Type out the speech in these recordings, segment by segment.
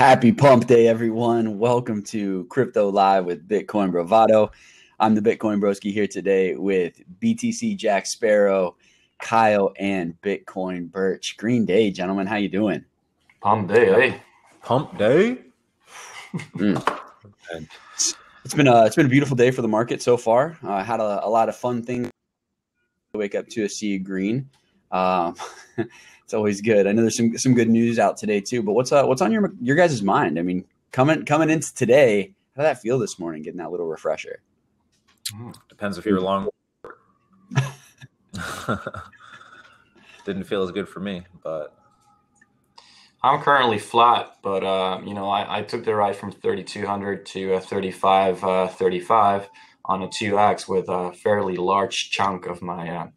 Happy Pump Day, everyone. Welcome to Crypto Live with Bitcoin Bravado. I'm the Bitcoin Broski here today with BTC Jack Sparrow, Kyle, and Bitcoin Birch. Green Day, gentlemen. How you doing? Pump Day, hey. Pump Day? It's been a beautiful day for the market so far. I had a lot of fun things to wake up to a sea of green. It's always good. I know there's some good news out today too. But what's on your guys' mind? I mean, coming into today, how did that feel this morning? Getting that little refresher. Depends if you're long. Didn't feel as good for me, but I'm currently flat. But I took the ride from 3,200 to 35 on a 2x with a fairly large chunk of my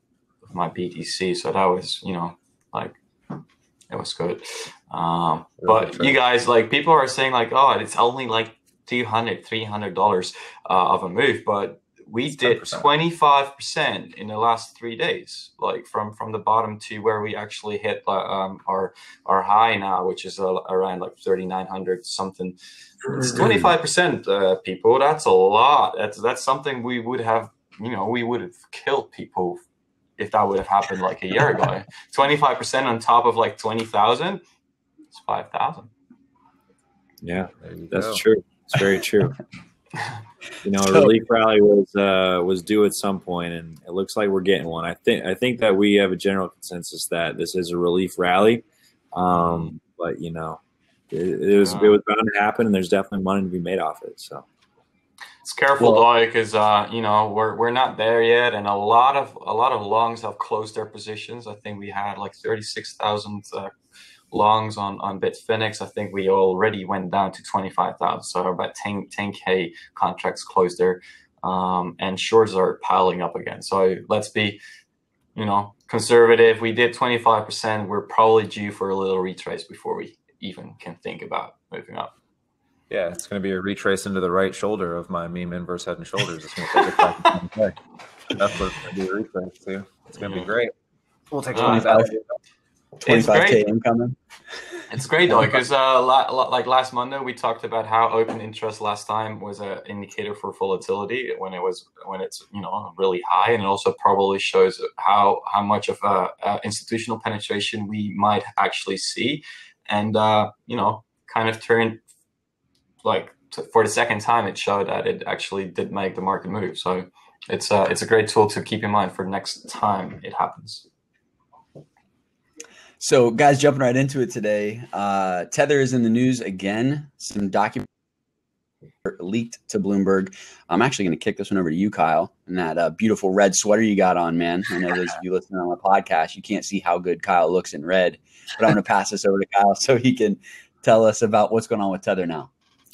BTC. So that was it was good. But you guys, people are saying oh, it's only like $200-$300 of a move, but we did 25% in the last 3 days, from the bottom to where we actually hit our high now, which is around 3,900 something. It's 25%, people. That's a lot. That's something we would have killed people if that would have happened a year ago. 25% on top of 20,000, it's 5,000. Yeah, that's true. It's very true. A relief rally was due at some point, and it looks like we're getting one. I think that we have a general consensus that this is a relief rally, but it was bound to happen, and there's definitely money to be made off it. So. It's careful though, because we're not there yet, and a lot of longs have closed their positions. I think we had 36,000 longs on Bitfinex. I think we already went down to 25,000, so about 10K contracts closed there, and shorts are piling up again. So let's be conservative. We did 25%. We're probably due for a little retrace before we even can think about moving up. Yeah, it's going to be a retrace into the right shoulder of my meme inverse head and shoulders. It's going to take it back to 10K. That's what it's going to be a retrace too. It's going to be great. We'll take 25K incoming. It's great though, because last Monday we talked about how open interest last time was an indicator for volatility when it's really high, and it also probably shows how much of institutional penetration we might actually see, and kind of turned. For the second time, it showed that it actually did make the market move. So it's a great tool to keep in mind for next time it happens. So, guys, jumping right into it today, Tether is in the news again. Some documents leaked to Bloomberg. I'm actually going to kick this one over to you, Kyle, and that beautiful red sweater you got on, man. I know those of you listening on the podcast, you can't see how good Kyle looks in red, but I'm going to pass this over to Kyle so he can tell us about what's going on with Tether now.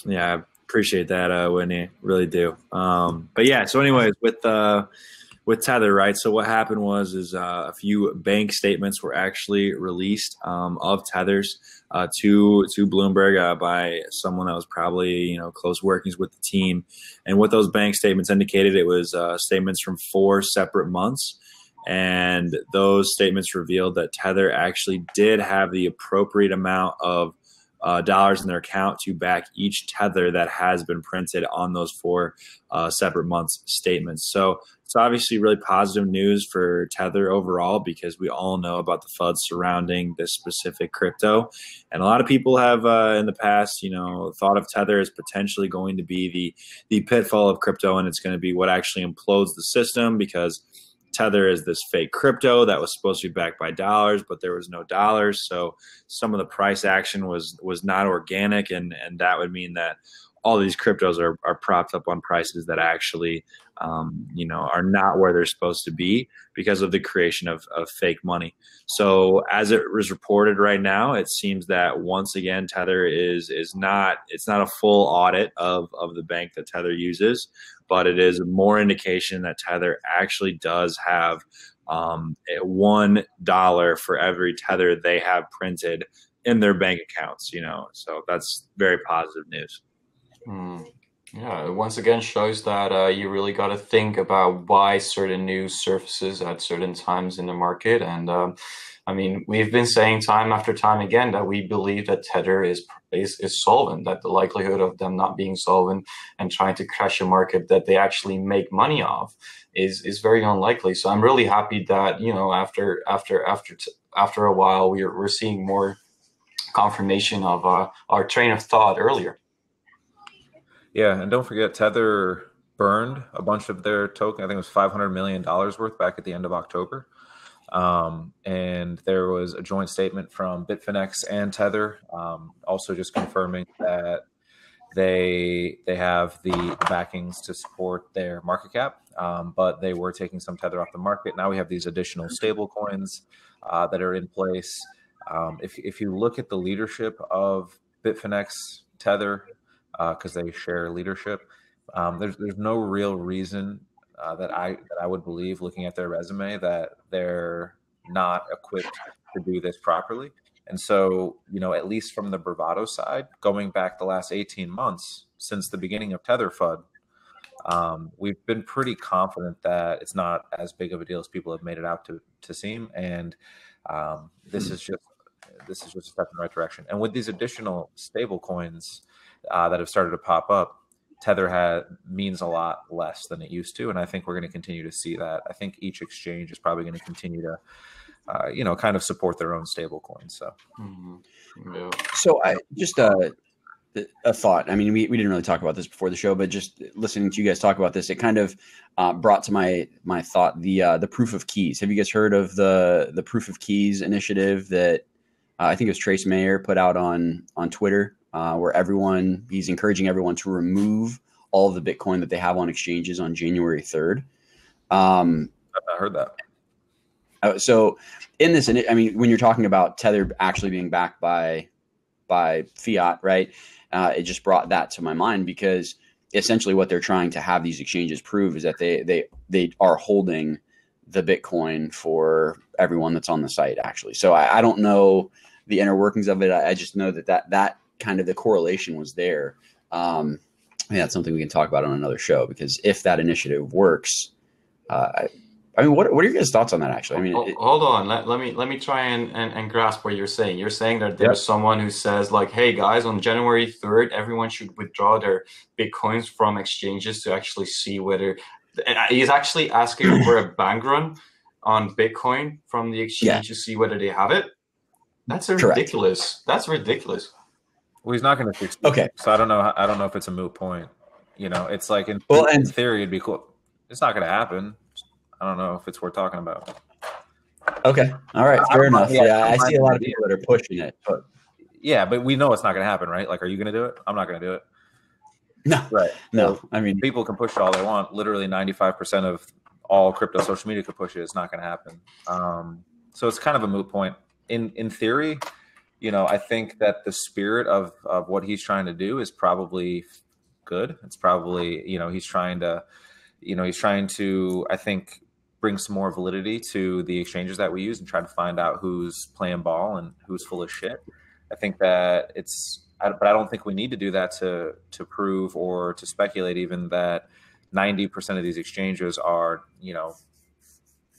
Yeah, I appreciate that, Whitney. Really do. But yeah, so anyways, with Tether, right? So what happened was a few bank statements were actually released of Tethers to Bloomberg by someone that was probably close workings with the team. And what those bank statements indicated, it was statements from 4 separate months. And those statements revealed that Tether actually did have the appropriate amount of dollars in their account to back each tether that has been printed on those 4 separate months statements. So it's obviously really positive news for Tether overall, because we all know about the FUD surrounding this specific crypto. And a lot of people have in the past, thought of Tether as potentially going to be the pitfall of crypto, and it's going to be what actually implodes the system, because Tether is this fake crypto that was supposed to be backed by dollars, but there was no dollars. So some of the price action was not organic, and that would mean that all these cryptos are propped up on prices that actually are not where they're supposed to be because of the creation of fake money. So as it was reported right now, it seems that once again Tether is not a full audit of the bank that Tether uses, but it is more indication that Tether actually does have $1 for every Tether they have printed in their bank accounts. So that's very positive news. Yeah, it once again shows that you really got to think about why certain news surfaces at certain times in the market. And I mean, we've been saying time after time again that we believe that Tether is solvent, that the likelihood of them not being solvent and trying to crash a market that they actually make money off is very unlikely. So I'm really happy that, you know, after a while, we're seeing more confirmation of our train of thought earlier. Yeah, and don't forget, Tether burned a bunch of their token. I think it was $500 million worth back at the end of October. And there was a joint statement from Bitfinex and Tether, also just confirming that they have the backings to support their market cap, but they were taking some Tether off the market. Now we have these additional stable coins that are in place. If you look at the leadership of Bitfinex, Tether, because they share leadership, there's no real reason that I would believe, looking at their resume, that they're not equipped to do this properly. And so, you know, at least from the Bravado side, going back the last 18 months since the beginning of Tether FUD, we've been pretty confident that it's not as big of a deal as people have made it out to seem. And this is just a step in the right direction. And with these additional stable coins that have started to pop up, Tether means a lot less than it used to, and I think we're going to continue to see that. I think each exchange is probably going to continue to, kind of support their own stable coins. So, Yeah. So I just a thought. I mean, we didn't really talk about this before the show, but just listening to you guys talk about this, it kind of brought to my thought the proof of keys. Have you guys heard of the proof of keys initiative that I think it was Trace Mayer put out on Twitter? Where he's encouraging everyone to remove all of the Bitcoin that they have on exchanges on January 3rd. I've not heard that. So in this, I mean, when you're talking about Tether actually being backed by fiat, right? It just brought that to my mind, because essentially what they're trying to have these exchanges prove is that they are holding the Bitcoin for everyone that's on the site, actually. So I don't know the inner workings of it. I just know that kind of the correlation was there. That's something we can talk about on another show, because if that initiative works, I mean, what are your guys' thoughts on that? Actually, I mean, hold on. Let me try and grasp what you're saying. You're saying that there's someone who says, like, hey guys, on January 3rd, everyone should withdraw their Bitcoins from exchanges to actually see whether he's actually asking for a bank run on Bitcoin from the exchange to see whether they have it. That's ridiculous. That's ridiculous. Well, he's not going to fix it. Okay. So I don't know if it's a moot point. You know, it's like in theory, it'd be cool. It's not going to happen. I don't know if it's worth talking about. Okay. All right. Fair enough. Yeah, I see a lot of people that are pushing it. But we know it's not going to happen, right? Like, are you going to do it? I'm not going to do it. No. Right. No. So, I mean, people can push it all they want. Literally 95% of all crypto social media could push it. It's not going to happen. So it's kind of a moot point. In theory, you know, I think that the spirit of what he's trying to do is probably good. It's probably, you know, he's trying to, I think, bring some more validity to the exchanges that we use and try to find out who's playing ball and who's full of shit. I think that but I don't think we need to do that to prove or to speculate even that 90% of these exchanges are, you know,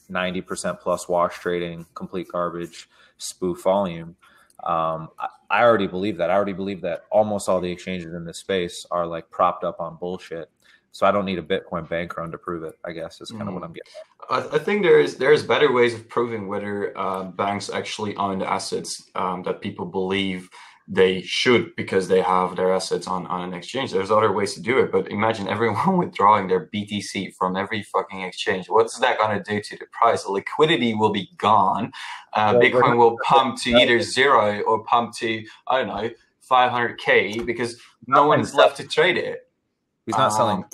90% plus wash trading, complete garbage, spoof volume. I already believe that. I already believe that almost all the exchanges in this space are like propped up on bullshit. So I don't need a Bitcoin bank run to prove it, I guess, is kind of what I'm getting at. I think there's better ways of proving whether banks actually own the assets that people believe they should, because they have their assets on an exchange. There's other ways to do it, but imagine everyone withdrawing their BTC from every fucking exchange. What's that going to do to the price? The liquidity will be gone. Bitcoin will pump to either zero or pump to, I don't know, 500K, because no one's left to trade it. He's not saying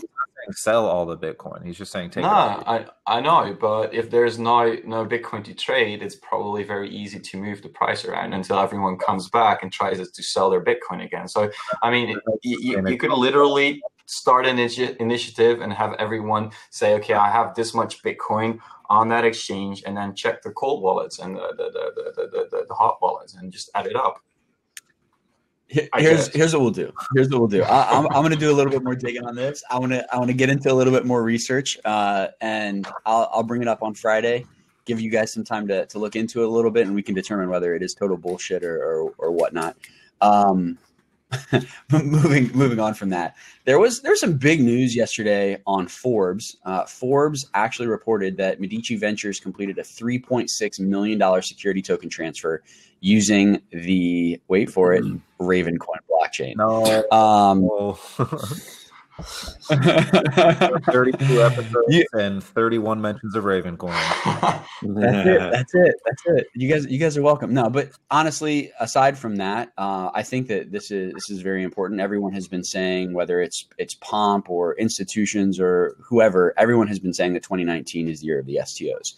sell all the Bitcoin. He's just saying take it. I know, but if there's no Bitcoin to trade, it's probably very easy to move the price around until everyone comes back and tries to sell their Bitcoin again. So, I mean, you could literally start an initiative and have everyone say, okay, I have this much Bitcoin on that exchange, and then check the cold wallets and the hot wallets and just add it up. Here's what we'll do. I'm going to do a little bit more digging on this. I want to get into a little bit more research, and I'll bring it up on Friday. give you guys some time to look into it a little bit, and we can determine whether it is total bullshit or whatnot. Moving on from that, there's some big news yesterday on Forbes. Forbes actually reported that Medici Ventures completed a $3.6 million security token transfer using the, wait for it, Ravencoin blockchain. No. 32 episodes and 31 mentions of Ravencoin. That's it. You guys are welcome. No, but honestly, aside from that, I think that this is very important. Everyone has been saying, whether it's PAMP or institutions or whoever, everyone has been saying that 2019 is the year of the STOs.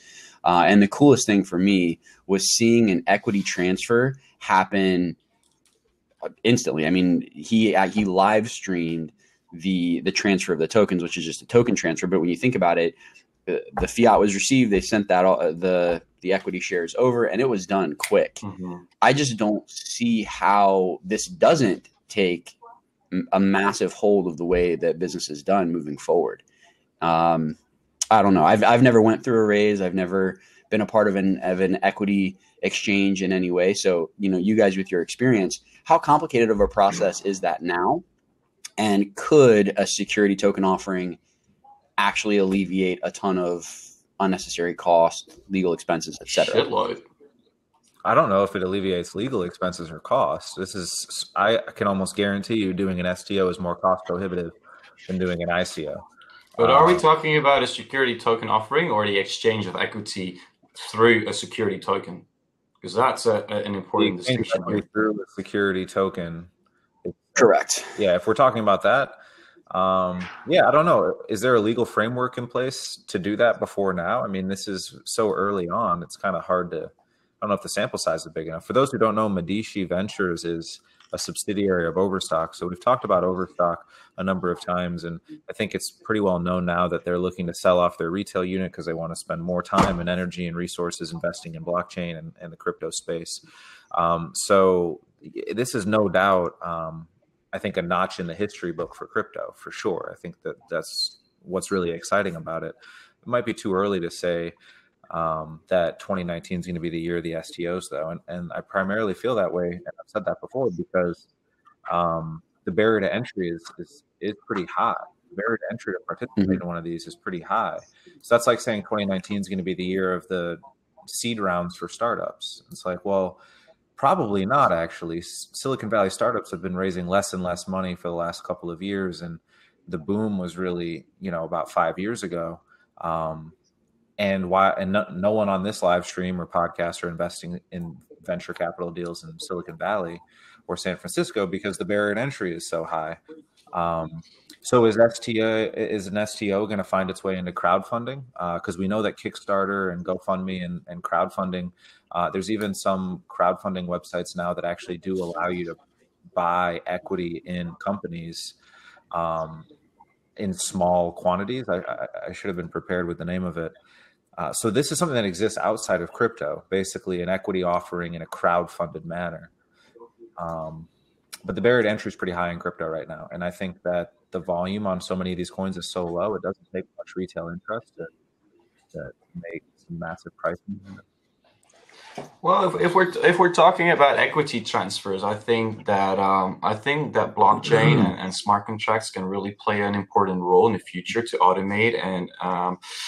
And the coolest thing for me was seeing an equity transfer happen instantly. I mean, he live streamed the transfer of the tokens, which is just a token transfer. But when you think about it, the fiat was received, they sent that the equity shares over, and it was done quick. Mm-hmm. I just don't see how this doesn't take a massive hold of the way that business is done moving forward. I don't know. I've never went through a raise. I've never been a part of an equity exchange in any way. So, you guys with your experience, how complicated of a process is that now? And could a security token offering actually alleviate a ton of unnecessary cost, legal expenses, et cetera? Shitload. I don't know if it alleviates legal expenses or costs. I can almost guarantee you doing an STO is more cost prohibitive than doing an ICO. But are we talking about a security token offering or the exchange of equity through a security token? Because that's an important distinction. Through a security token. Correct. Yeah, if we're talking about that, I don't know. Is there a legal framework in place to do that before now? I mean, this is so early on. It's kind of hard to, I don't know if the sample size is big enough. For those who don't know, Medici Ventures is a subsidiary of Overstock. So we've talked about Overstock a number of times, and I think it's pretty well known now that they're looking to sell off their retail unit because they want to spend more time and energy and resources investing in blockchain and the crypto space. So this is no doubt, I think, a notch in the history book for crypto, for sure. I think that's what's really exciting about it. It might be too early to say that 2019 is going to be the year of the STOs, though. And I primarily feel that way, and I've said that before, because the barrier to entry is pretty high. The barrier to entry to participate in one of these is pretty high. So that's like saying 2019 is going to be the year of the seed rounds for startups. It's like, well, probably not, actually. Silicon Valley startups have been raising less and less money for the last couple of years, and the boom was really, about 5 years ago. And no one on this live stream or podcast are investing in venture capital deals in Silicon Valley or San Francisco because the barrier to entry is so high. So is an STO going to find its way into crowdfunding? Because we know that Kickstarter and GoFundMe and crowdfunding, there's even some crowdfunding websites now that actually do allow you to buy equity in companies in small quantities. I should have been prepared with the name of it. So this is something that exists outside of crypto, basically an equity offering in a crowd-funded manner. But the barrier to entry is pretty high in crypto right now. And I think that the volume on so many of these coins is so low, it doesn't take much retail interest to make some massive price movement. Well, if we're talking about equity transfers, I think that blockchain and smart contracts can really play an important role in the future to automate and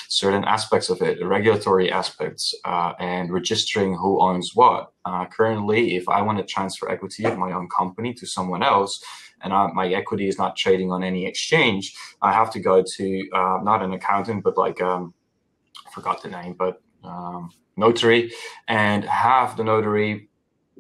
certain aspects of it, regulatory aspects, and registering who owns what. Currently, if I want to transfer equity of my own company to someone else, and my equity is not trading on any exchange, I have to go to not an accountant, but like I forgot the name, but notary, and have the notary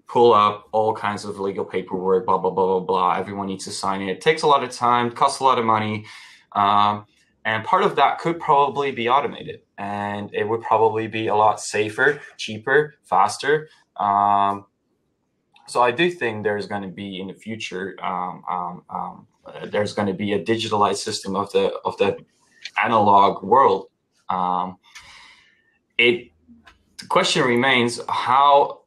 pull up all kinds of legal paperwork, blah, blah, blah, blah, blah. Everyone needs to sign it. It takes a lot of time, costs a lot of money. And part of that could probably be automated, and it would probably be a lot safer, cheaper, faster. So I do think there's going to be in the future, there's going to be a digitalized system of the analog world. The question remains, how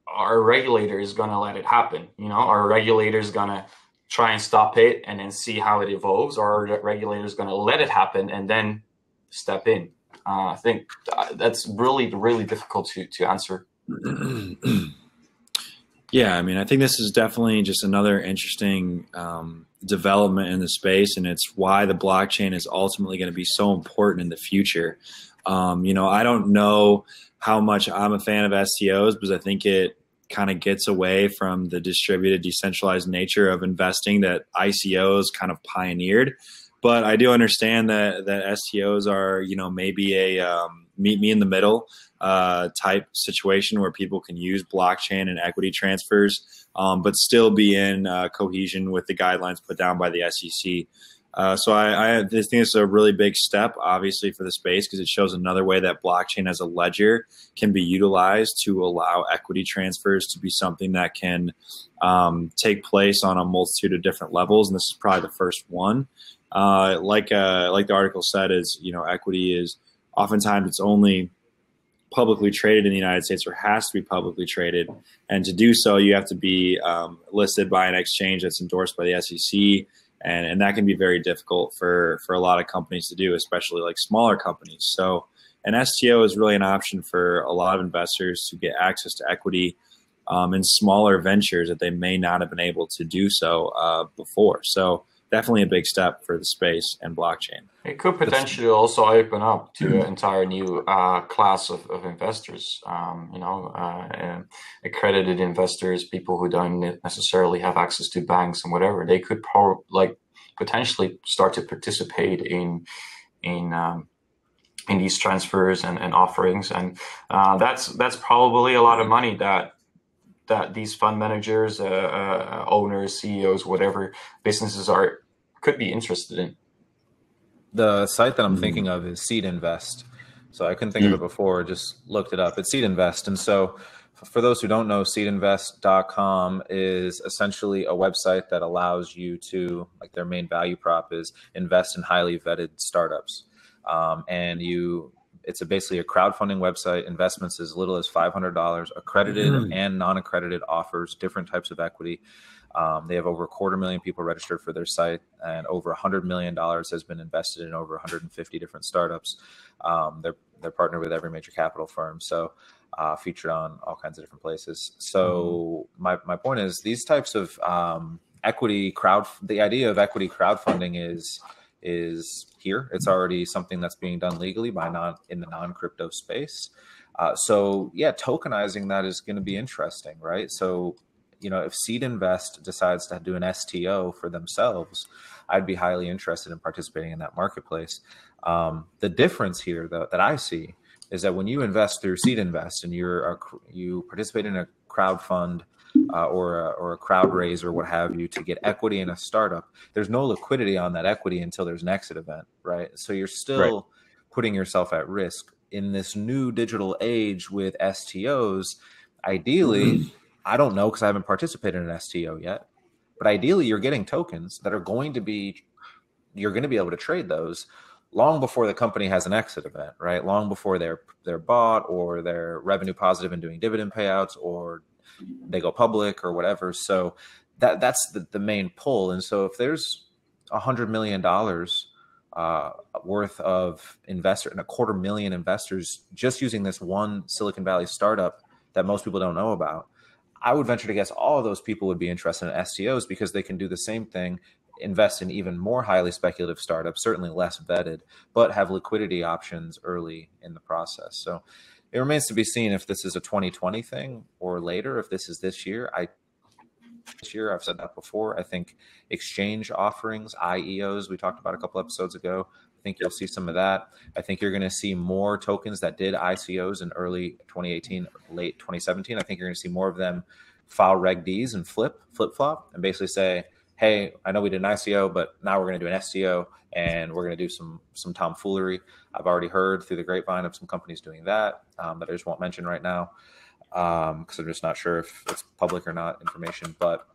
are regulators going to let it happen? Are regulators going to try and stop it and then see how it evolves, or are regulators going to let it happen and then step in? I think that's really, really difficult to answer. Yeah, I mean, I think this is definitely just another interesting development in the space, and it's why the blockchain is ultimately going to be so important in the future. I don't know how much I'm a fan of STOs, because I think it kind of gets away from the distributed, decentralized nature of investing that ICOs kind of pioneered. But I do understand that STOs are, maybe a meet me in the middle type situation where people can use blockchain and equity transfers, but still be in cohesion with the guidelines put down by the SEC. So I think it's a really big step, obviously, for the space, because it shows another way that blockchain as a ledger can be utilized to allow equity transfers to be something that can take place on a multitude of different levels. And this is probably the first one. Like the article said, is, equity is oftentimes it's only publicly traded in the United States, or has to be publicly traded. And to do so, you have to be listed by an exchange that's endorsed by the SEC. And that can be very difficult for a lot of companies to do, especially like smaller companies. So an STO is really an option for a lot of investors to get access to equity in smaller ventures that they may not have been able to do so before. So definitely a big step for the space and blockchain. It could potentially also open up to an entire new class of investors, accredited investors, people who don't necessarily have access to banks and whatever. They could potentially start to participate in these transfers and offerings, and that's probably a lot of money that these fund managers, owners, CEOs, whatever businesses could be interested in. The site that I'm thinking of is Seed Invest. So I couldn't think of it before, just looked it up. It's Seed Invest. And so for those who don't know, seedinvest.com is essentially a website that allows you to, like, their main value prop is invest in highly vetted startups. It's basically a crowdfunding website, investments as little as $500, accredited and non-accredited offers, different types of equity. They have over 250,000 people registered for their site, and over $100 million has been invested in over 150 different startups. They're partnered with every major capital firm, so featured on all kinds of different places. So my point is, these types of the idea of equity crowdfunding is here. It's already something that's being done legally in the non-crypto space. So yeah, tokenizing that is going to be interesting, right? So, if Seed Invest decides to do an STO for themselves, I'd be highly interested in participating in that marketplace. The difference here, though, that I see is that when you invest through Seed Invest and you participate in a crowd fund or a crowd raise or what have you to get equity in a startup, there's no liquidity on that equity until there's an exit event, right? So you're still putting yourself at risk in this new digital age with STOs. Ideally, I don't know, because I haven't participated in an STO yet, but ideally you're getting tokens that you're going to be able to trade those long before the company has an exit event, right? Long before they're bought, or they're revenue positive and doing dividend payouts, or they go public or whatever. So that's the main pull. And so if there's $100 million worth of investor and 250,000 investors just using this one Silicon Valley startup that most people don't know about, I would venture to guess all of those people would be interested in STOs, because they can do the same thing, invest in even more highly speculative startups, certainly less vetted, but have liquidity options early in the process. So it remains to be seen if this is a 2020 thing or later, if this is this year. I've said that before. I think exchange offerings, IEOs, we talked about a couple episodes ago, I think you'll see some of that. I think you're going to see more tokens that did ICOs in early 2018, late 2017. I think you're going to see more of them file Reg Ds and flip-flop, and basically say, hey, I know we did an ICO, but now we're going to do an STO, and we're going to do some tomfoolery. I've already heard through the grapevine of some companies doing that I just won't mention right now, because I'm just not sure if it's public or not information. But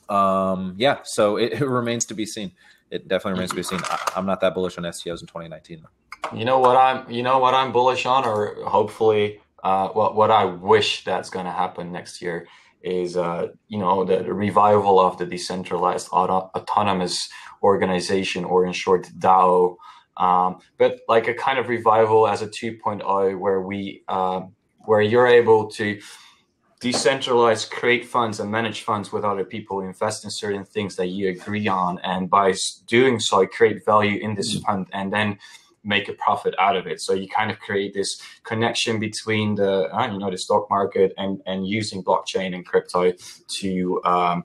yeah, so it remains to be seen. It definitely remains to be seen. I'm not that bullish on STOs in 2019. You know what I'm bullish on, or hopefully what I wish that's going to happen next year is the revival of the decentralized autonomous organization, or in short DAO but like a kind of revival as a 2.0 where you're able to decentralize, create funds and manage funds with other people, invest in certain things that you agree on, and by doing so create value in this fund and then make a profit out of it. So you kind of create this connection between the the stock market and using blockchain and crypto to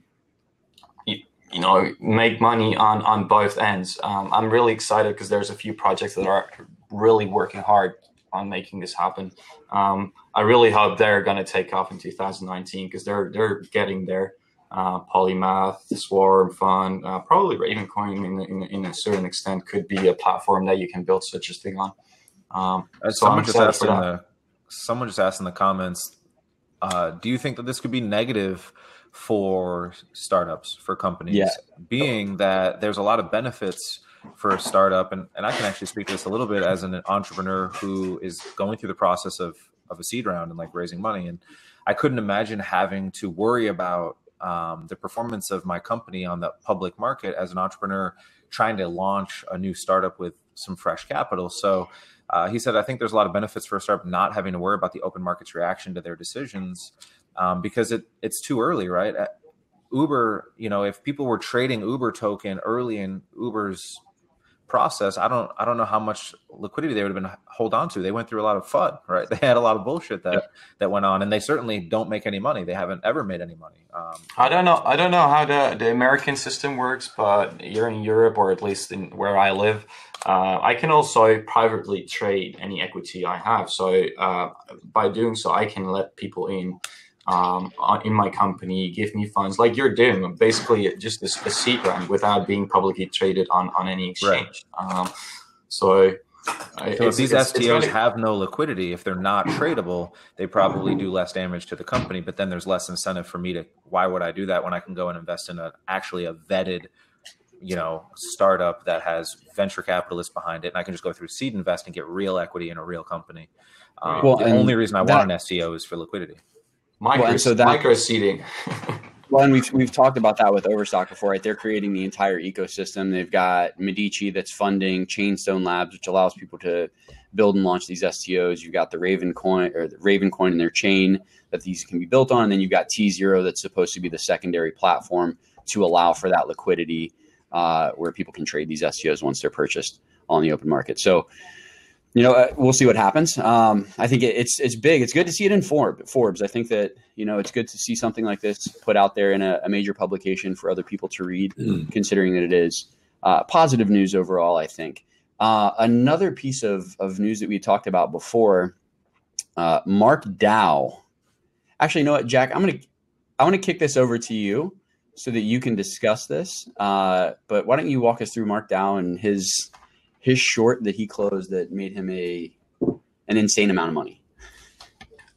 make money on both ends. I'm really excited because there's a few projects that are really working hard on making this happen. I really hope they're going to take off in 2019 because they're getting there. Polymath, Swarm Fund, probably Ravencoin in a certain extent could be a platform that you can build such a thing on. Someone just asked in the comments, do you think that this could be negative for startups, for companies? Yeah. Being that there's a lot of benefits for a startup, and I can actually speak to this a little bit as an entrepreneur who is going through the process of a seed round and like raising money. And I couldn't imagine having to worry about the performance of my company on the public market as an entrepreneur trying to launch a new startup with some fresh capital. So he said, I think there's a lot of benefits for a startup not having to worry about the open market's reaction to their decisions because it's too early, right? Uber, if people were trading Uber token early in Uber's process, I don't know how much liquidity they would have been hold on to. They went through a lot of FUD, right? They had a lot of bullshit that went on, and they certainly don't make any money. They haven't ever made any money. I don't know how the American system works, but here in Europe, or at least in where I live, I can also privately trade any equity I have. So by doing so, I can let people in my company, give me funds like you're doing, basically just a seed round without being publicly traded on any exchange. Right. So if these STOs have no liquidity, if they're not tradable, they probably do less damage to the company, but then there's less incentive for me why would I do that when I can go and invest in actually a vetted startup that has venture capitalists behind it, and I can just go through seed invest and get real equity in a real company. The only reason I want an STO is for liquidity. Micro seeding. Well, and we've talked about that with Overstock before, right? They're creating the entire ecosystem. They've got Medici that's funding Chainstone Labs, which allows people to build and launch these STOs. You've got the Ravencoin in their chain that these can be built on. And then you've got T0 that's supposed to be the secondary platform to allow for that liquidity where people can trade these STOs once they're purchased on the open market. So, we'll see what happens. I think it's big. It's good to see it in Forbes. I think that, it's good to see something like this put out there in a major publication for other people to read, considering that it is positive news overall, I think. Another piece of news that we talked about before, Mark Dow. Actually, you know what, Jack? I want to kick this over to you so that you can discuss this. But why don't you walk us through Mark Dow and his short that he closed that made him an insane amount of money?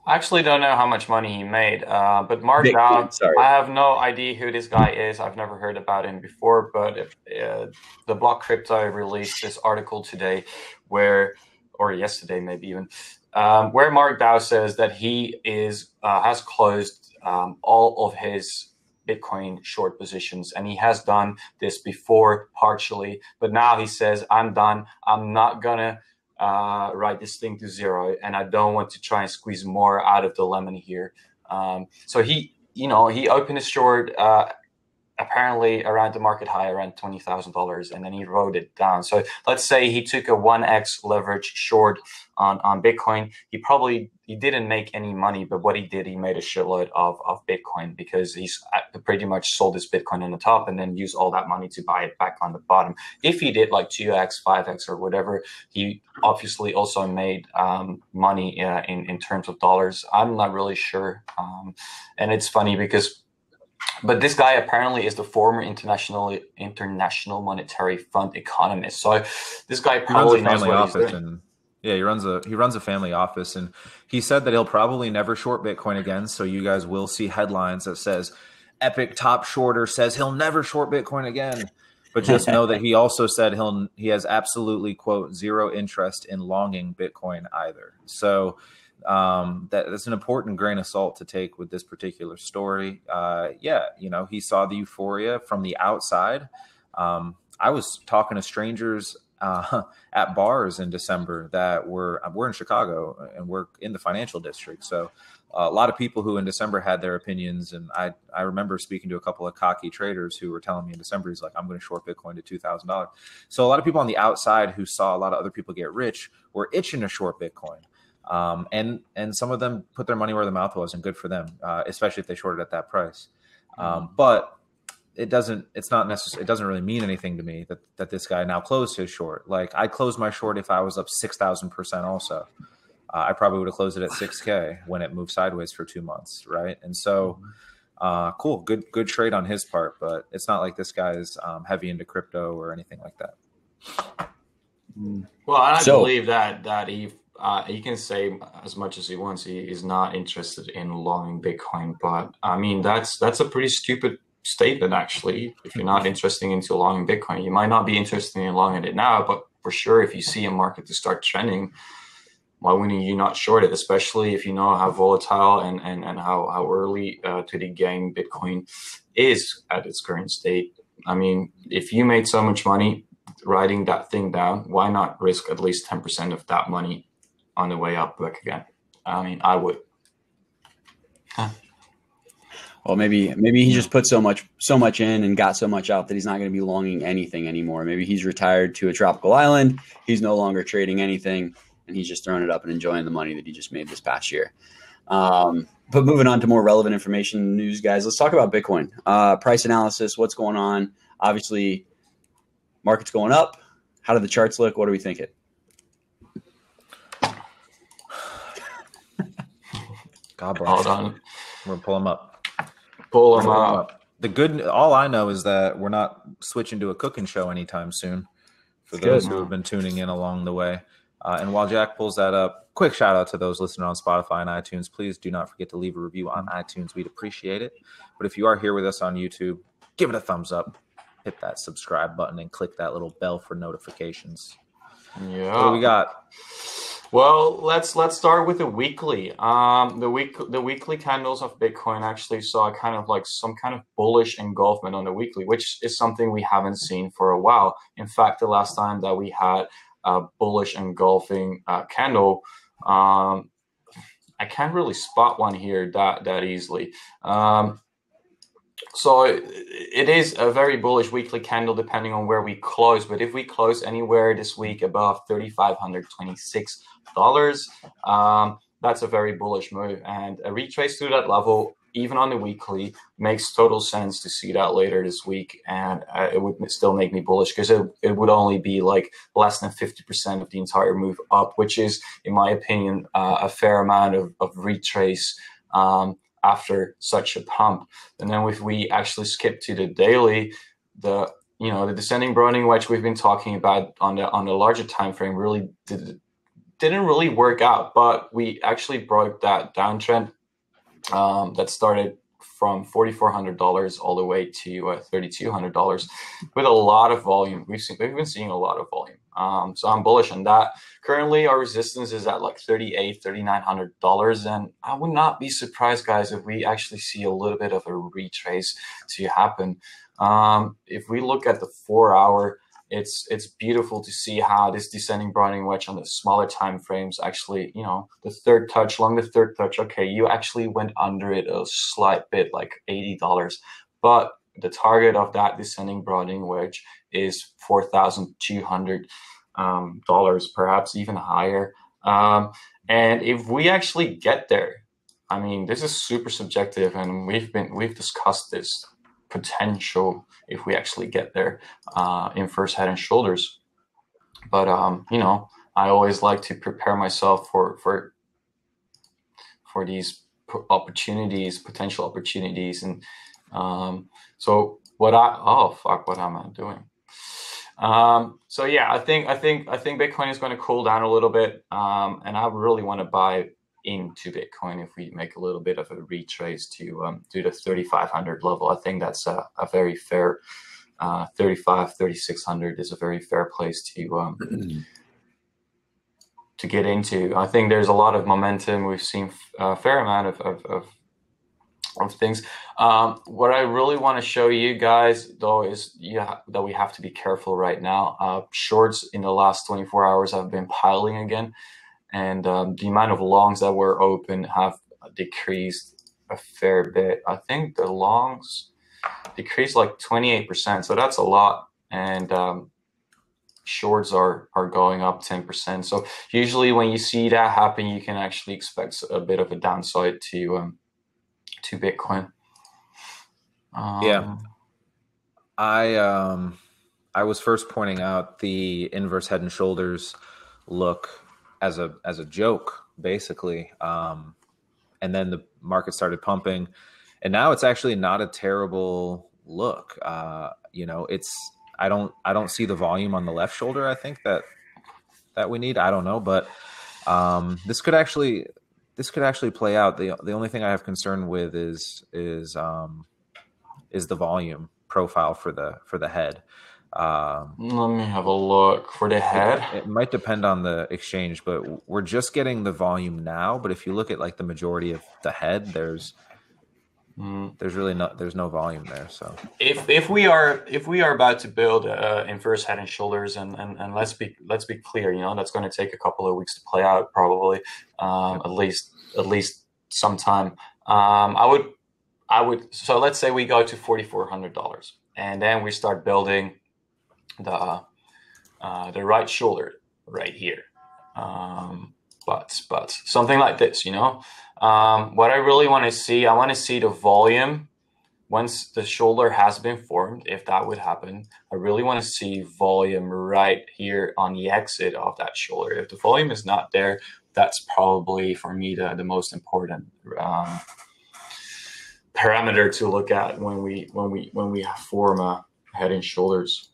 I actually don't know how much money he made, but Mark Dow, I have no idea who this guy is. I've never heard about him before, but the Block Crypto released this article today or yesterday maybe even, where Mark Dow says that he has closed all of his Bitcoin short positions, and he has done this before partially, but now he says, I'm done. I'm not gonna write this thing to zero, and I don't want to try and squeeze more out of the lemon here. So he opened his short apparently around the market high, around $20,000, and then he wrote it down. So let's say he took a 1x leverage short on Bitcoin. He didn't make any money, but what he did, he made a shitload of Bitcoin because he's pretty much sold his Bitcoin on the top and then used all that money to buy it back on the bottom. If he did like 2x, 5x or whatever, he obviously also made money in terms of dollars. I'm not really sure. And it's funny but this guy apparently is the former International Monetary Fund economist. So this guy probably knows what he's doing. He runs a family office, and he said that he'll probably never short Bitcoin again. So you guys will see headlines that says Epic top shorter says he'll never short Bitcoin again. But just know that he also said he has absolutely, quote, zero interest in longing Bitcoin either. So that's an important grain of salt to take with this particular story. He saw the euphoria from the outside. I was talking to strangers at bars in December that we're in Chicago and we're in the financial district. So a lot of people who in December had their opinions. And I remember speaking to a couple of cocky traders who were telling me in December, he's like, I'm going to short Bitcoin to $2,000. So a lot of people on the outside who saw a lot of other people get rich were itching to short Bitcoin. And some of them put their money where their mouth was, and good for them, especially if they shorted at that price. But it doesn't really mean anything to me that this guy now closed his short. Like, I closed my short if I was up 6,000% also. I probably would have closed it at 6K when it moved sideways for 2 months. Right. And so, cool. Good trade on his part, but it's not like this guy is heavy into crypto or anything like that. Well, I believe that he can say as much as he wants. He is not interested in longing Bitcoin, but I mean, that's a pretty stupid statement, actually. If you're not interested into longing Bitcoin, you might not be interested in longing it now, but for sure, if you see a market to start trending, why wouldn't you not short it? Especially if you know how volatile and how early to the game Bitcoin is at its current state. I mean, if you made so much money writing that thing down, why not risk at least 10% of that money on the way up back again? I mean, I would. Well, maybe he just put so much in and got so much out that he's not going to be longing anything anymore. Maybe he's retired to a tropical island. He's no longer trading anything, and he's just throwing it up and enjoying the money that he just made this past year. But moving on to more relevant information news, guys, let's talk about Bitcoin. Price analysis, what's going on? Obviously, market's going up. How do the charts look? What are we thinking? God bless. Hold on. We're going to pull them up. Pull them up. All I know is that we're not switching to a cooking show anytime soon for those who have been tuning in along the way. And while Jack pulls that up, quick shout out to those listening on Spotify and iTunes. Please do not forget to leave a review on iTunes. We'd appreciate it. But if you are here with us on YouTube, give it a thumbs up, hit that subscribe button, and click that little bell for notifications. Yeah. What do we got? Well, let's start with the weekly. The weekly candles of Bitcoin actually saw kind of like some kind of bullish engulfment on the weekly, which is something we haven't seen for a while. In fact, the last time that we had a bullish engulfing candle, I can't really spot one here that easily. So it is a very bullish weekly candle depending on where we close. But if we close anywhere this week above $3,526, that's a very bullish move. And a retrace to that level, even on the weekly, makes total sense to see that later this week. And it would still make me bullish because it would only be like less than 50% of the entire move up, which is, in my opinion, a fair amount of retrace after such a pump. And then if we actually skip to the daily, the descending broadening wedge we've been talking about on the larger time frame really didn't really work out, but we actually broke that downtrend that started from $4,400 all the way to $3,200 with a lot of volume. We've been seeing a lot of volume. So I'm bullish on that. Currently, our resistance is at like $3,800, $3,900, and I would not be surprised, guys, if we actually see a little bit of a retrace to happen. If we look at the 4-hour, it's beautiful to see how this descending broadening wedge on the smaller time frames actually, the third touch, okay, you actually went under it a slight bit, like $80, but the target of that descending broadening wedge is $4,200, perhaps even higher. And if we actually get there, I mean, this is super subjective, and we've discussed this potential if we actually get there in first Head and Shoulders. But I always like to prepare myself for these potential opportunities, and so what am I doing? So yeah, I think Bitcoin is going to cool down a little bit, and I really want to buy into Bitcoin if we make a little bit of a retrace to the 3,500 level. I think that's a very fair 3,600 is a very fair place to get into. I think there's a lot of momentum. We've seen a fair amount of things. What I really want to show you guys, though, is that we have to be careful right now. Shorts in the last 24 hours have been piling again, and the amount of longs that were open have decreased a fair bit. I think the longs decreased like 28%, so that's a lot, and shorts are going up 10%. So usually when you see that happen, you can actually expect a bit of a downside to Bitcoin. Yeah. I was first pointing out the inverse head and shoulders look as a joke, basically. And then the market started pumping, and now it's actually not a terrible look. It's I don't see the volume on the left shoulder. I think that we need. I don't know, but this could actually play out. The only thing I have concern with is the volume profile for the head. Let me have a look for the head. It might depend on the exchange, but we're just getting the volume now. But if you look at like the majority of the head, there's no volume there. So if we are about to build inverse head and shoulders, and let's be clear, that's going to take a couple of weeks to play out, probably at least sometime. I would. So let's say we go to $4,400, and then we start building the right shoulder right here. But something like this, what I really want to see, I want to see the volume once the shoulder has been formed. If that would happen, I really want to see volume right here on the exit of that shoulder. If the volume is not there, that's probably for me the most important parameter to look at when we form a head and shoulders.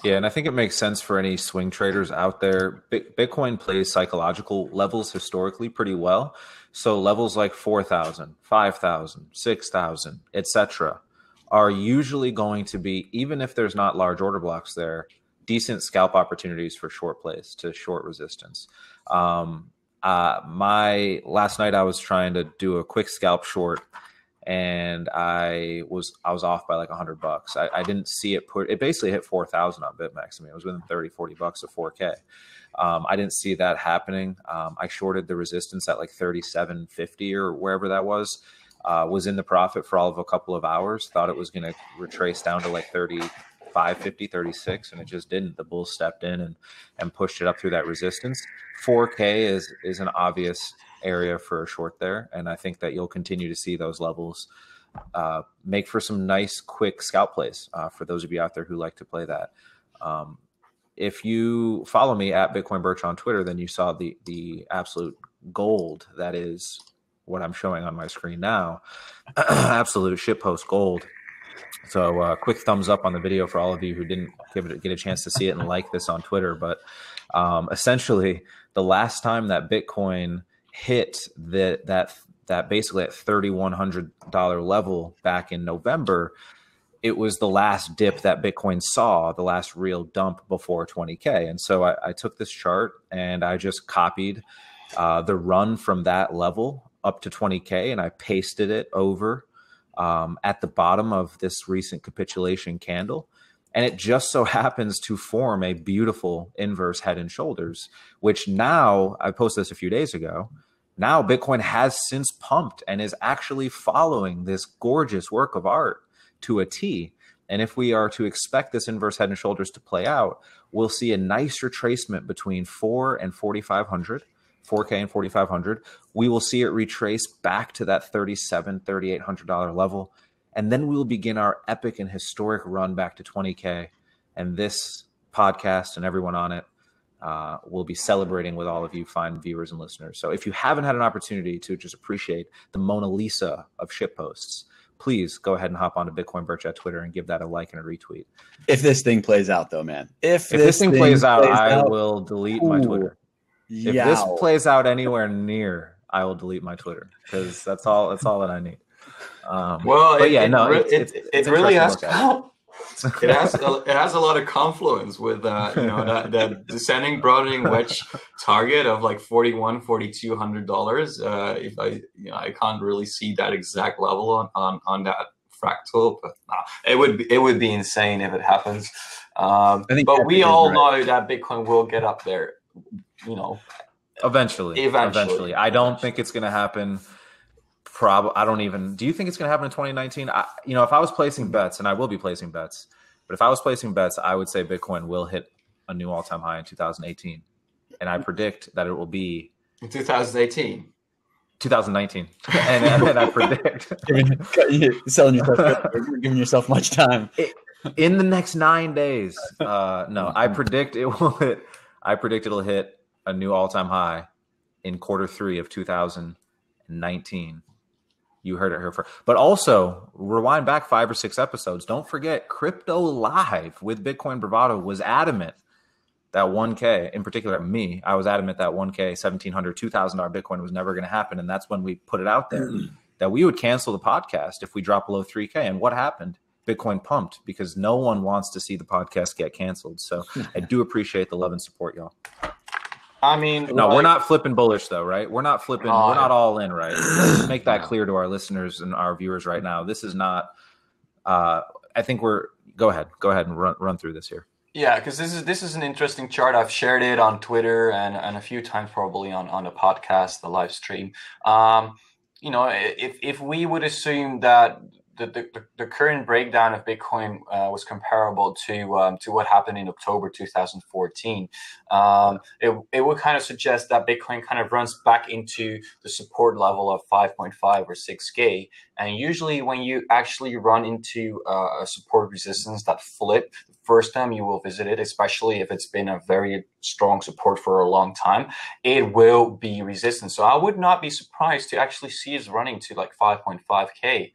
Yeah, and I think it makes sense for any swing traders out there. Bitcoin plays psychological levels historically pretty well. So levels like 4,000, 5,000, 6,000, etc., are usually going to be, even if there's not large order blocks there, decent scalp opportunities for short plays to short resistance. My last night I was trying to do a quick scalp short, and I was off by like $100. I didn't see it it basically hit 4,000 on BitMEX. I mean, it was within $30-40 of 4K. I didn't see that happening. I shorted the resistance at like 37.50 or wherever that was in the profit for all of a couple of hours. Thought it was going to retrace down to like 35.50, 36, and it just didn't. The bull stepped in and pushed it up through that resistance. 4K is an obvious area for a short there, and I think that you'll continue to see those levels make for some nice quick scalp plays for those of you out there who like to play that. If you follow me at Bitcoin Birch on Twitter, then you saw the absolute gold that is what I'm showing on my screen now. Absolute shitpost gold. So quick thumbs up on the video for all of you who didn't get a chance to see it and like this on Twitter. But essentially, the last time that Bitcoin hit that basically at $3,100 level back in November, it was the last dip that Bitcoin saw, the last real dump before 20K. And so I took this chart and I just copied the run from that level up to 20K, and I pasted it over at the bottom of this recent capitulation candle. And it just so happens to form a beautiful inverse head and shoulders, which now, I posted this a few days ago, now Bitcoin has since pumped and is actually following this gorgeous work of art to a T. And if we are to expect this inverse head and shoulders to play out, we'll see a nice retracement between 4 and 4,500, 4K and 4,500. We will see it retrace back to that $3,700, $3,800 level. And then we will begin our epic and historic run back to 20K. And this podcast and everyone on it will be celebrating with all of you fine viewers and listeners. So if you haven't had an opportunity to just appreciate the Mona Lisa of shitposts, please go ahead and hop onto Bitcoin Birch at Twitter and give that a like and a retweet. If this thing plays out, though, man. If this thing plays out, I will delete my Twitter. If this plays out anywhere near, I will delete my Twitter, because that's all that I need. Well, but yeah, it really has. it has a lot of confluence with that descending broadening wedge target of like $4,200. If I can't really see that exact level on that fractal, but it would be insane if it happens. But we all know that Bitcoin will get up there, Eventually. I don't think it's going to happen. I don't even. Do you think it's going to happen in 2019? If I was placing bets, and I will be placing bets, but if I was placing bets, I would say Bitcoin will hit a new all-time high in 2018, and I predict that it will be in 2018. 2019, and I predict selling yourself, you're giving yourself much time. In the next 9 days. No, I predict it will hit. I predict it'll hit a new all-time high in Q3 of 2019. You heard it here first. But also, rewind back 5 or 6 episodes. Don't forget, Crypto Live with Bitcoin Bravado was adamant that 1K, in particular me, I was adamant that 1K, $1,700, $2,000 Bitcoin was never going to happen. And that's when we put it out there that we would cancel the podcast if we drop below 3K. And what happened? Bitcoin pumped because no one wants to see the podcast get canceled. So I do appreciate the love and support, y'all. I mean, no, we're not flipping bullish though, right? We're not flipping. We're not all in, right? Let's make that clear to our listeners and our viewers right now. This is not. I think we're. Go ahead and run through this here. Yeah, because this is an interesting chart. I've shared it on Twitter and a few times probably on the podcast, the live stream. If we would assume that the current breakdown of Bitcoin was comparable to what happened in October 2014. It would kind of suggest that Bitcoin kind of runs back into the support level of 5.5 or 6K. And usually when you actually run into a support resistance that flip, the first time you will visit it, especially if it's been a very strong support for a long time, it will be resistant. So I would not be surprised to actually see us running to like 5.5K.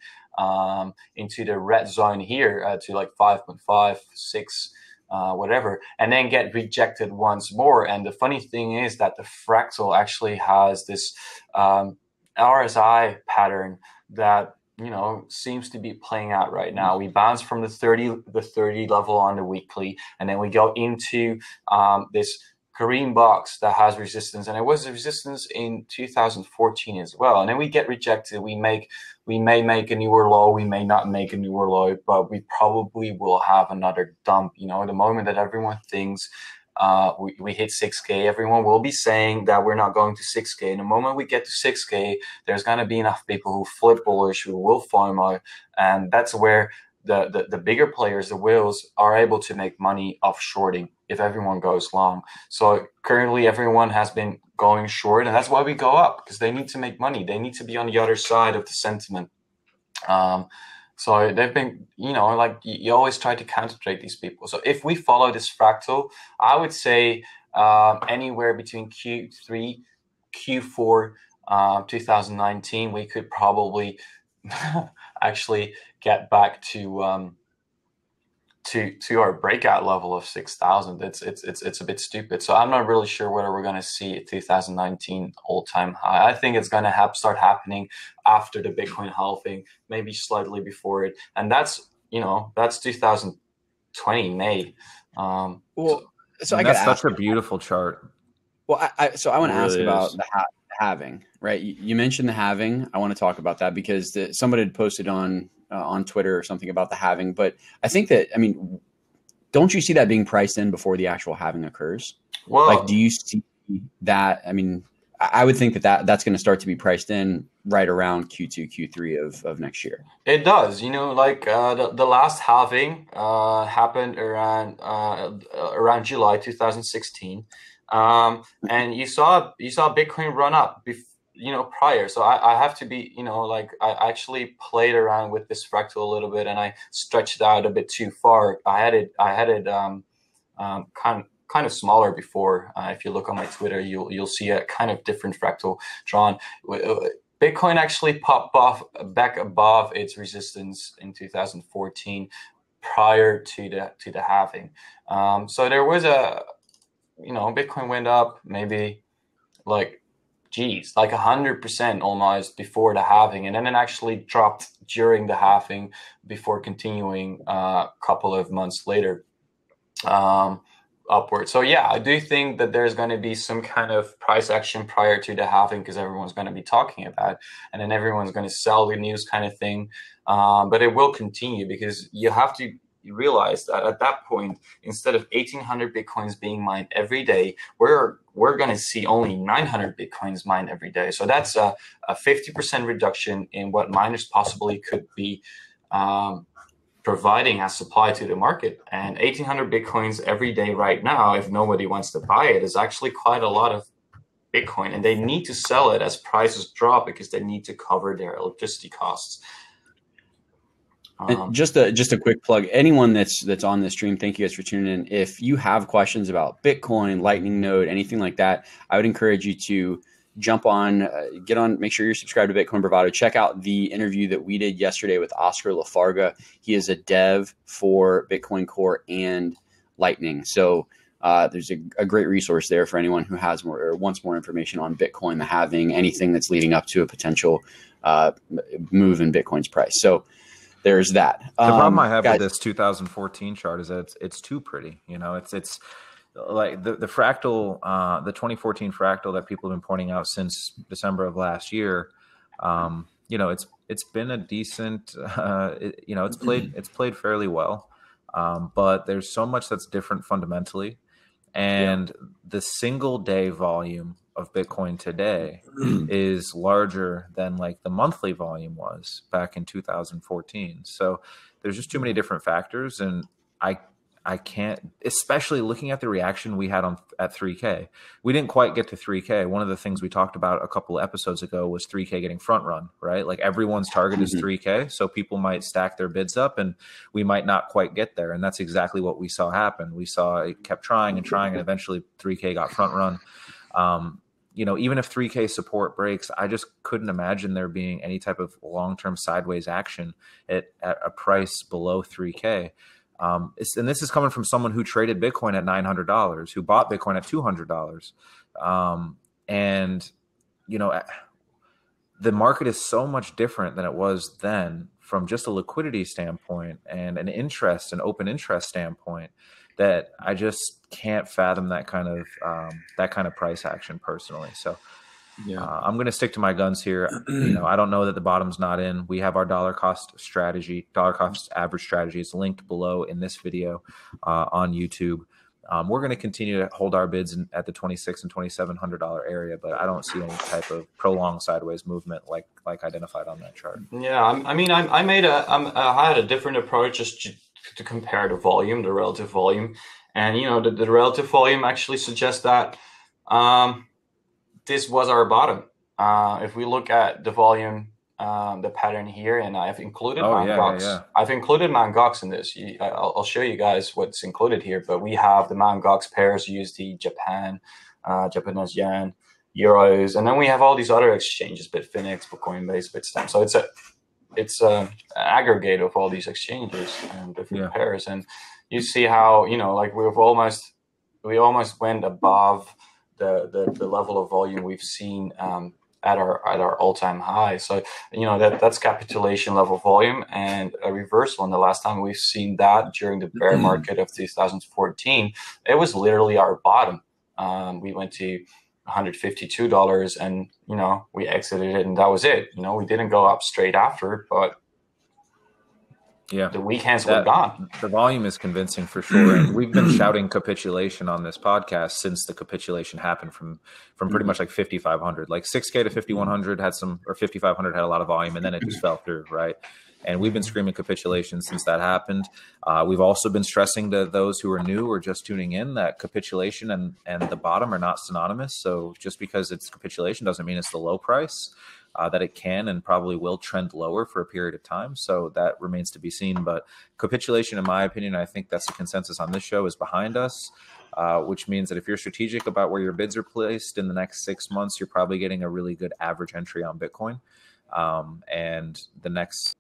Into the red zone here to like 5.5, 6, whatever, and then get rejected once more. And the funny thing is that the fractal actually has this RSI pattern that seems to be playing out right now. We bounce from the 30 level on the weekly, and then we go into this green box that has resistance, and it was a resistance in 2014 as well. And then we get rejected. We may make a newer low, we may not make a newer low, but we probably will have another dump. The moment that everyone thinks we hit 6K, everyone will be saying that we're not going to 6K. And the moment we get to 6K, there's going to be enough people who flip bullish, who will FOMO, and that's where the bigger players, the whales, are able to make money off shorting if everyone goes long. So currently everyone has been going short, and that's why we go up, because they need to make money. They need to be on the other side of the sentiment. So they've been, you always try to counter-trade these people. So if we follow this fractal, I would say anywhere between Q3, Q4, 2019, we could probably actually get back to our breakout level of 6,000. It's a bit stupid. So I'm not really sure whether we're going to see a 2019 all-time high. I think it's going to start happening after the Bitcoin halving, maybe slightly before it, and that's 2020 May. So that's such a beautiful chart. Well, I want to ask about the halving, right? You mentioned the halving. I want to talk about that because somebody had posted on Twitter or something about the halving. But I think that, don't you see that being priced in before the actual halving occurs? Well, do you see that? I would think that's going to start to be priced in right around Q2, Q3 of next year. It does. The last halving happened around July 2016. And you saw Bitcoin run up, prior. So I have to be, I actually played around with this fractal a little bit, and I stretched it out a bit too far. I had it kind of smaller before. If you look on my Twitter, you'll see a kind of different fractal drawn. Bitcoin actually popped back above its resistance in 2014, prior to the halving. So there was Bitcoin went up maybe like geez, like 100% almost before the halving, and then it actually dropped during the halving before continuing a couple of months later upward. So yeah, I do think that there's going to be some kind of price action prior to the halving because everyone's going to be talking about it, and then everyone's going to sell the news kind of thing. But it will continue because you have to realize that at that point, instead of 1,800 Bitcoins being mined every day, we're going to see only 900 Bitcoins mined every day. So that's a 50% reduction in what miners possibly could be providing as supply to the market. And 1,800 Bitcoins every day right now, if nobody wants to buy it, is actually quite a lot of Bitcoin. And they need to sell it as prices drop because they need to cover their electricity costs. Just a quick plug. Anyone that's on this stream, thank you guys for tuning in. If you have questions about Bitcoin, Lightning Node, anything like that, I would encourage you to jump on, get on, make sure you're subscribed to Bitcoin Bravado. Check out the interview that we did yesterday with Oscar Lafarga. He is a dev for Bitcoin Core and Lightning. So there's a great resource there for anyone who has more or wants more information on Bitcoin, the halving, anything that's leading up to a potential move in Bitcoin's price. So there's that. The problem I have with this 2014 chart is that it's too pretty. You know, it's like the fractal, the 2014 fractal that people have been pointing out since December of last year. You know, it's been a decent. You know, it's played fairly well, but there's so much that's different fundamentally, and the single day volume of Bitcoin today is larger than like the monthly volume was back in 2014. So there's just too many different factors, and I can't, especially looking at the reaction we had at 3K. We didn't quite get to 3K. One of the things we talked about a couple of episodes ago was 3K getting front run, right? Like everyone's target is 3K, so people might stack their bids up and we might not quite get there. And that's exactly what we saw happen. We saw it kept trying and trying, and eventually 3K got front run. You know, even if 3K support breaks, I just couldn't imagine there being any type of long-term sideways action at a price below 3K. And this is coming from someone who traded Bitcoin at $900, who bought Bitcoin at $200. And, you know, the market is so much different than it was then from just a liquidity standpoint and an open interest standpoint, that I just can't fathom that kind of price action personally. So I'm going to stick to my guns here. You know, I don't know that the bottom's not in. We have our dollar cost average strategy. It's linked below in this video on YouTube. We're going to continue to hold our bids at the $2,600 and $2,700 area, but I don't see any type of prolonged sideways movement like identified on that chart. Yeah, I mean, I had a different approach just to compare the volume, the relative volume, and you know, the relative volume actually suggests that this was our bottom. If we look at the volume, the pattern here, and I've included Mt. Gox. I've included Mt. Gox in this. I'll show you guys what's included here, but we have the Mt. Gox pairs, USD, Japan, Japanese yen, euros, and then we have all these other exchanges, Bitfinex, Coinbase, Bitstamp. So it's an aggregate of all these exchanges and different pairs, and you see how, you know, like we almost went above the level of volume we've seen at our all-time high. So, you know, that's capitulation level volume and a reversal. And the last time we've seen that during the bear market of 2014, it was literally our bottom. We went to $152 and, you know, we exited it and that was it. You know, we didn't go up straight after, but the weekends were gone. The volume is convincing for sure. And we've been shouting capitulation on this podcast since the capitulation happened from pretty much like 5,500. Like 6K to 5,100 had some, or 5,500 had a lot of volume, and then it just fell through, right? And we've been screaming capitulation since that happened. We've also been stressing to those who are new or just tuning in that capitulation and the bottom are not synonymous. So just because it's capitulation doesn't mean it's the low price. That it can and probably will trend lower for a period of time. So that remains to be seen. But capitulation, in my opinion, I think that's the consensus on this show, is behind us, which means that if you're strategic about where your bids are placed in the next 6 months, you're probably getting a really good average entry on Bitcoin. And the next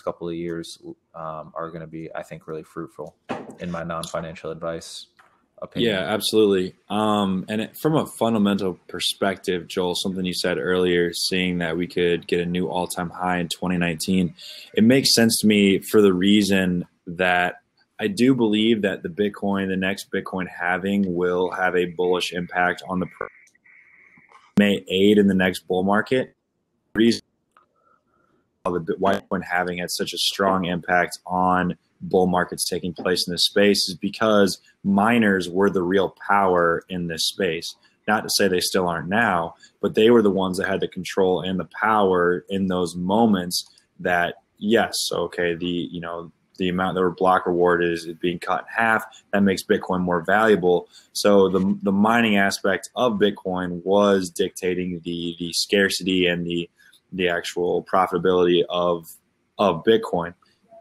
couple of years are going to be, I think, really fruitful in my non-financial advice opinion. Yeah, absolutely. From a fundamental perspective, Joel, something you said earlier, seeing that we could get a new all-time high in 2019, it makes sense to me for the reason that I do believe that the next Bitcoin halving will have a bullish impact on the price, may aid in the next bull market. The reason why Bitcoin halving had such a strong impact on bull markets taking place in this space is because miners were the real power in this space. Not to say they still aren't now, but they were the ones that had the control and the power in those moments that, yes, okay, the amount that were block reward is being cut in half. That makes Bitcoin more valuable. So the mining aspect of Bitcoin was dictating the scarcity and the actual profitability of Bitcoin.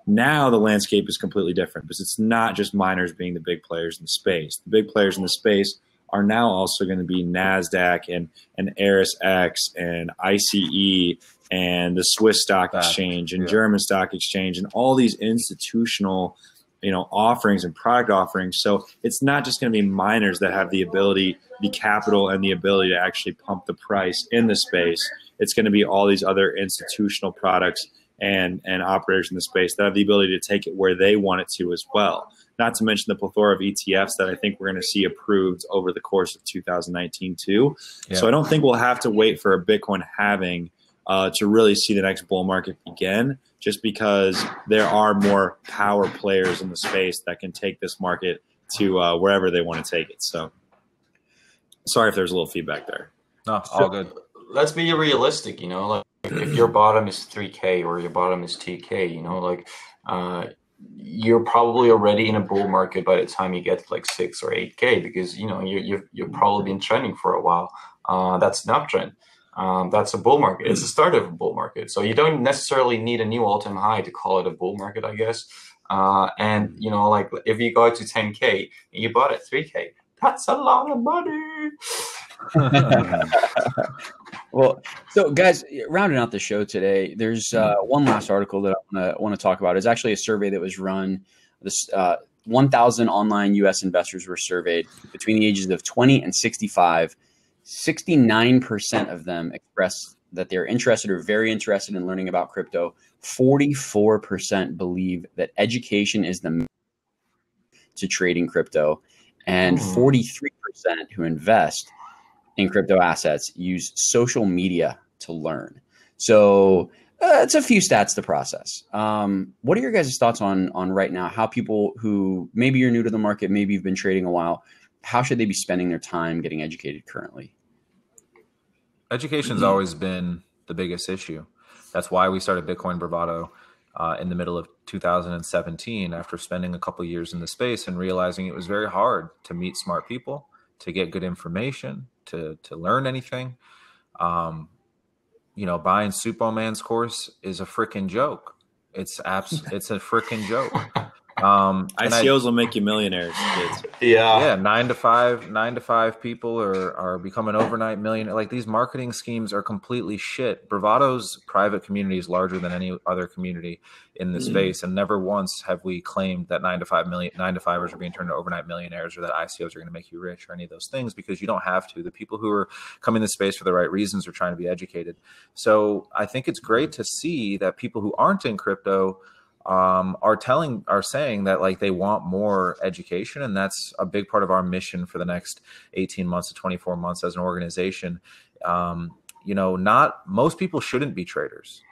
Now the landscape is completely different because it's not just miners being the big players in the space. The big players in the space are now also going to be NASDAQ and ErisX and ICE and the Swiss Stock Exchange and German Stock Exchange and all these institutional, offerings and product offerings. So it's not just going to be miners that have the ability, the capital, and the ability to actually pump the price in the space. It's going to be all these other institutional products and operators in the space that have the ability to take it where they want it to as well. Not to mention the plethora of ETFs that I think we're going to see approved over the course of 2019 too. Yeah. So I don't think we'll have to wait for a Bitcoin halving to really see the next bull market begin, just because there are more power players in the space that can take this market to wherever they want to take it. So sorry if there's a little feedback there. No, all good. Let's be realistic, like if your bottom is 3K or your bottom is 2K, you're probably already in a bull market by the time you get to like 6 or 8K, because you've probably been trending for a while. That's an uptrend. That's a bull market. It's the start of a bull market. So you don't necessarily need a new all-time high to call it a bull market, I guess. And like if you go to 10K and you bought at 3K, that's a lot of money. Well, so guys, rounding out the show today, there's one last article that I want to talk about. It's actually a survey that was run. This 1,000 online U.S. investors were surveyed between the ages of 20 and 65. 69% of them expressed that they're interested or very interested in learning about crypto. 44% believe that education is the to trading crypto, and 43% who invest in crypto assets use social media to learn. So it's a few stats to process. What are your guys' thoughts on right now, how people who maybe you're new to the market, maybe you've been trading a while, how should they be spending their time getting educated currently? Education's always been the biggest issue. That's why we started Bitcoin Bravado in the middle of 2017, after spending a couple years in the space and realizing it was very hard to meet smart people, to get good information, to learn anything. Buying Supo Man's course is a freaking joke. It's a freaking joke. ICOs will make you millionaires, kids. Yeah. 9 to 5 people are becoming overnight millionaires. Like, these marketing schemes are completely shit. Bravado's private community is larger than any other community in the space, and never once have we claimed that 9 to 5ers are being turned into overnight millionaires, or that ICOs are going to make you rich, or any of those things, because you don't have to. The people who are coming to the space for the right reasons are trying to be educated. So I think it's great to see that people who aren't in crypto are saying that, like, they want more education, and that's a big part of our mission for the next 18 months to 24 months as an organization. Not most people shouldn't be traders.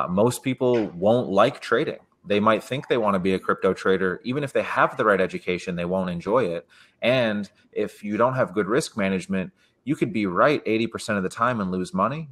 Most people won't like trading. They might think they want to be a crypto trader. Even if they have the right education, they won't enjoy it. And if you don't have good risk management, you could be right 80% of the time and lose money.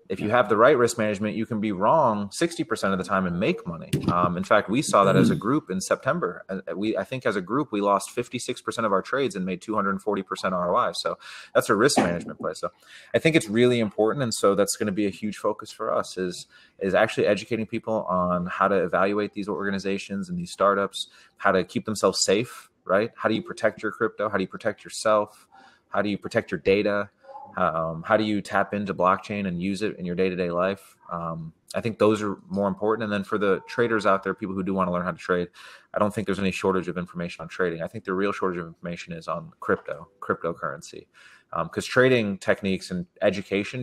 If you have the right risk management, you can be wrong 60% of the time and make money. In fact, we saw that as a group in September. I think as a group, we lost 56% of our trades and made 240% ROI. So that's a risk management play. So I think it's really important. And so that's going to be a huge focus for us is actually educating people on how to evaluate these organizations and these startups, how to keep themselves safe, right? How do you protect your crypto? How do you protect yourself? How do you protect your data? How do you tap into blockchain and use it in your day-to-day life? I think those are more important. And then for the traders out there, people who do want to learn how to trade, I don't think there's any shortage of information on trading. I think the real shortage of information is on cryptocurrency. Because trading techniques and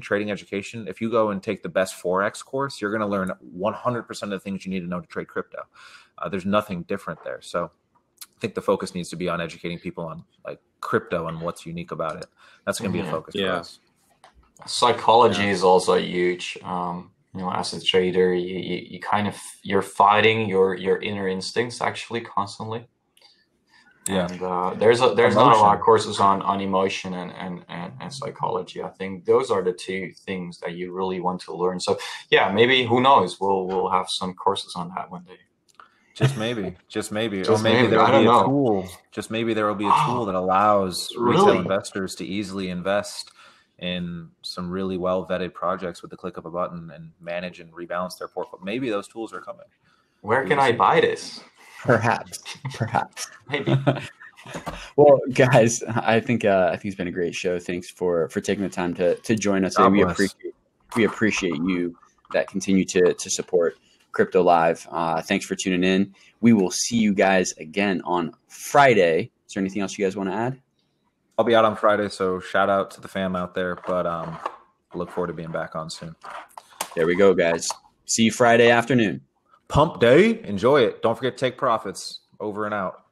trading education, if you go and take the best Forex course, you're going to learn 100% of the things you need to know to trade crypto. There's nothing different there. So I think the focus needs to be on educating people on like crypto and what's unique about it. That's going to be a focus for us. Psychology is also huge. As a trader, you kind of, you're fighting your inner instincts actually constantly. Yeah. And there's not a lot of courses on emotion and psychology. I think those are the two things that you really want to learn. So yeah, maybe, who knows, we'll have some courses on that one day. Just maybe. Or maybe there will be a tool. Just maybe there will be a tool that allows retail investors to easily invest in some really well vetted projects with the click of a button and manage and rebalance their portfolio. Maybe those tools are coming. Where can I buy this? Perhaps. Maybe. Well, guys, I think it's been a great show. Thanks for taking the time to join us. We appreciate you that continue to support Crypto Live. Thanks for tuning in. We will see you guys again on Friday. Is there anything else you guys want to add? I'll be out on Friday, so shout out to the fam out there. But I look forward to being back on soon. There we go, guys. See you Friday afternoon. Pump day. Enjoy it. Don't forget to take profits. Over and out.